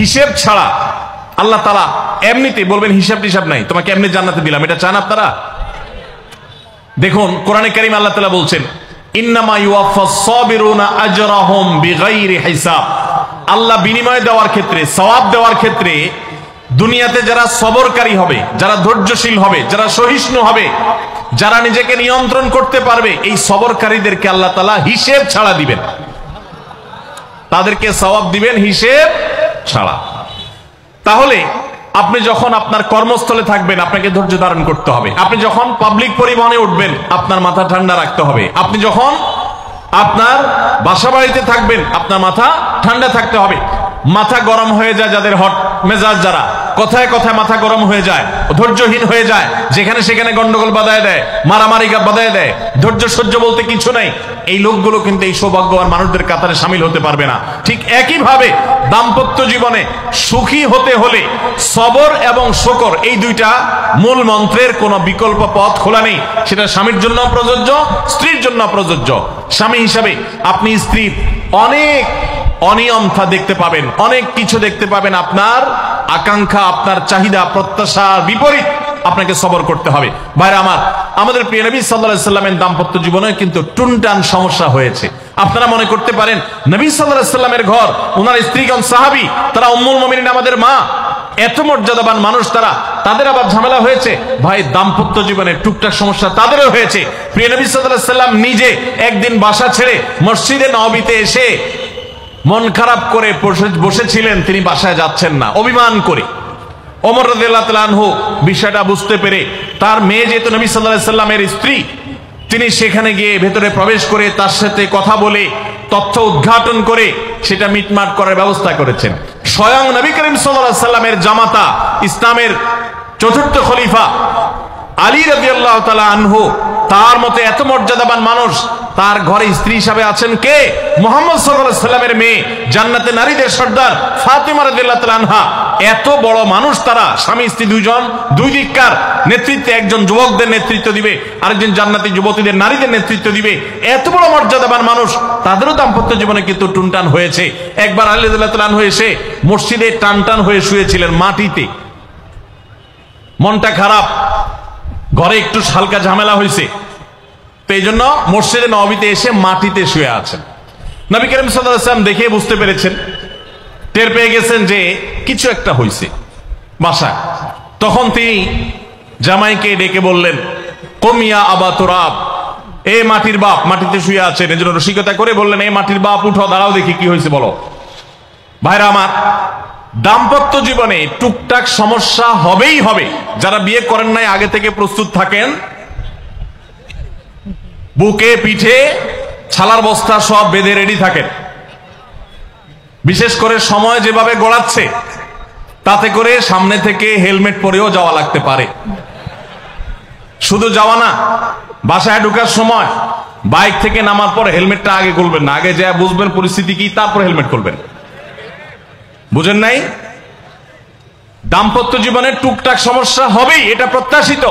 হিসেব ছাড়া আল্লাহ তাআলা এমনিতেই বলবেন হিসাব টিসাব নাই, তোমাকে এমনি জান্নাতে দিলাম। এটা চান আপনারা? দেখুন কোরআনে কারীমে আল্লাহ তাআলা বলছেন ইন্নামা ইউওয়াফাস সাবিরুনা আজরাহুম বিগাইরি হিসাব। আল্লাহ বিনিময় দেওয়ার ক্ষেত্রে, সওয়াব দেওয়ার ক্ষেত্রে দুনিয়াতে যারা সবরকারী হবে, যারা ধৈর্যশীল হবে, যারা সহিষ্ণু হবে, যারা নিজেকে নিয়ন্ত্রণ করতে পারবে, এই সবরকারীদেরকে আল্লাহ তাআলা হিসেব ছাড়া দিবেন, তাদেরকে সওয়াব দিবেন হিসেব ছাড়া। তাহলে আপনি যখন আপনার কর্মস্থলে থাকবেন আপনাকে ধৈর্য ধারণ করতে হবে। আপনি যখন পাবলিক পরিবহনে উঠবেন আপনার মাথা ঠান্ডা রাখতে হবে। আপনি যখন আপনার বাসা বাড়িতে থাকবেন আপনার মাথা ঠান্ডা থাকতে হবে। মাথা গরম হয়ে যায় যাদের, হট মেজাজ যারা, কথায় কথায় মাথা গরম হয়ে যায়, ধৈর্যহীন হয়ে যায়, যেখানে সেখানে গন্ডগোল বাধায় দেয়, মারামারি বাধায় দেয়, ধৈর্য সহ্য বলতে কিছু নাই, এই লোকগুলো কিন্তু এই সৌভাগ্যবান মানুষদের কাতারে শামিল হতে পারবে না। ঠিক একইভাবে দাম্পত্য জীবনে সুখী হতে হলে সবর এবং শকর, এই দুইটা মূল মন্ত্রের কোনো বিকল্প পথ খোলা নেই। সেটা স্বামীর জন্য প্রযোজ্য, স্ত্রীর জন্য প্রযোজ্য। স্বামী হিসাবে আপনি স্ত্রীর অনেক অনিয়মতা দেখতে পাবেন, অনেক কিছু দেখতে পাবেন, আপনার আকাঙ্ক্ষা, আপনার চাহিদা, প্রত্যাশার বিপরীত আপনাকে সবর করতে হবে। ভাইরা আমার, আমাদের প্রিয় নবী সাল্লাল্লাহু আলাইহি সাল্লামের দাম্পত্য জীবনে কিন্তু টুনটান সমস্যা হয়েছে। আপনারা মনে করতে পারেন নবী সাল্লাল্লাহু আলাইহি সাল্লামের ঘর, ওনার স্ত্রীগণ সাহাবী, তারা উম্মুল মুমিনিন আমাদের মা, এত মর্যাদাবান মানুষ তারা, তাদের আবার ঝামেলা হয়েছে। ভাই দাম্পত্য জীবনে টুকটাক সমস্যা তাদেরও হয়েছে। প্রিয় নবী সাল্লাল্লাহু আলাইহি সাল্লাম নিজে একদিন বাসা ছেড়ে মসজিদে নববীতে এসে মন খারাপ করে বসেছিলেন, তিনি বাসায় যাচ্ছেন না, অভিমান করে। ওমর রাদিয়াল্লাহু তাআলা আনহু বিষয়টা বুঝতে পেরে, তার মেয়ে যেহেতু নবী সাল্লাল্লাহু আলাইহি সাল্লামের স্ত্রী, তিনি সেখানে গিয়ে ভেতরে প্রবেশ করে তার সাথে কথা বলে তথ্য উদ্ঘাটন করে সেটা মিটমাট করার ব্যবস্থা করেছেন। স্বয়ং নবী করিম সাল্লাল্লাহু আলাইহি সাল্লামের জামাতা, ইসলামের চতুর্থ খলিফা আলী রাদিয়াল্লাহু তাআলা আনহু, তার মতো এত মর্যাদাবান মানুষ, তার ঘরে স্ত্রী হিসাবে আছেন কে? মুহাম্মদ সাল্লাল্লাহু আলাইহি সাল্লামের মেয়ে, জান্নাতে নারীদের সর্দার ফাতিমা রাদিয়াল্লাহু তাআলা আনহা। এত বড় মানুষ তারা, স্বামী স্ত্রী দুইজন, দুই দিককার নেতৃত্বে, একজন যুবকদের নেতৃত্ব দিবে, আরেকজন জান্নাতি যুবতীদের, নারীদের নেতৃত্ব দিবে। এত বড় মর্যাদাবান মানুষ, তাদেরও দাম্পত্য জীবনে কিন্তু টুনটান হয়েছে। একবার আলী রাদিয়াল্লাহু তাআলা আনহু এসে মসজিদে টানটান হয়ে শুয়েছিলেন মাটিতে, মনটা খারাপ, ঘরে একটু হালকা ঝামেলা হয়েছে, তো এই জন্য মসজিদে নববীতে এসে মাটিতে শুয়ে আছেন। নবী করিম সাল্লাল্লাহু আলাইহি ওয়াসাল্লাম দেখে বুঝতে পেরেছেন, টের পেয়ে গেছেন যে কিছু একটা হয়েছে বাসায়। তখন তিনি জামাইকে ডেকে বললেন, কুম ইয়া আবা তুরাব, এ মাটির বাপ, মাটিতে শুয়ে আছেন, এজন্য রসিকতা করে বললেন, এ মাটির বাপ উঠো, দাঁড়াও দেখি কি হয়েছে বলো। ভাইরা আমার, দাম্পত্য জীবনে টুকটাক সমস্যা হবেই হবে। যারা বিয়ে করেন নাই আগে থেকে প্রস্তুত থাকেন, বুকে পিঠে ছালার বস্তা সব বেঁধে রেডি থাকেন। বিশেষ করে সময় যেভাবে গড়াচ্ছে, তাতে করে সামনে থেকে হেলমেট পরেও যাওয়া লাগতে পারে। শুধু যাওয়া না, বাসায় ঢোকার সময় বাইক থেকে নামার পর হেলমেটটা আগে খুলবেন না, আগে যা বুঝবেন পরিস্থিতি কি, তারপর হেলমেট খুলবেন। বুঝেন নাই? দাম্পত্য জীবনে টুকটাক সমস্যা হবেই, এটা প্রত্যাশিত।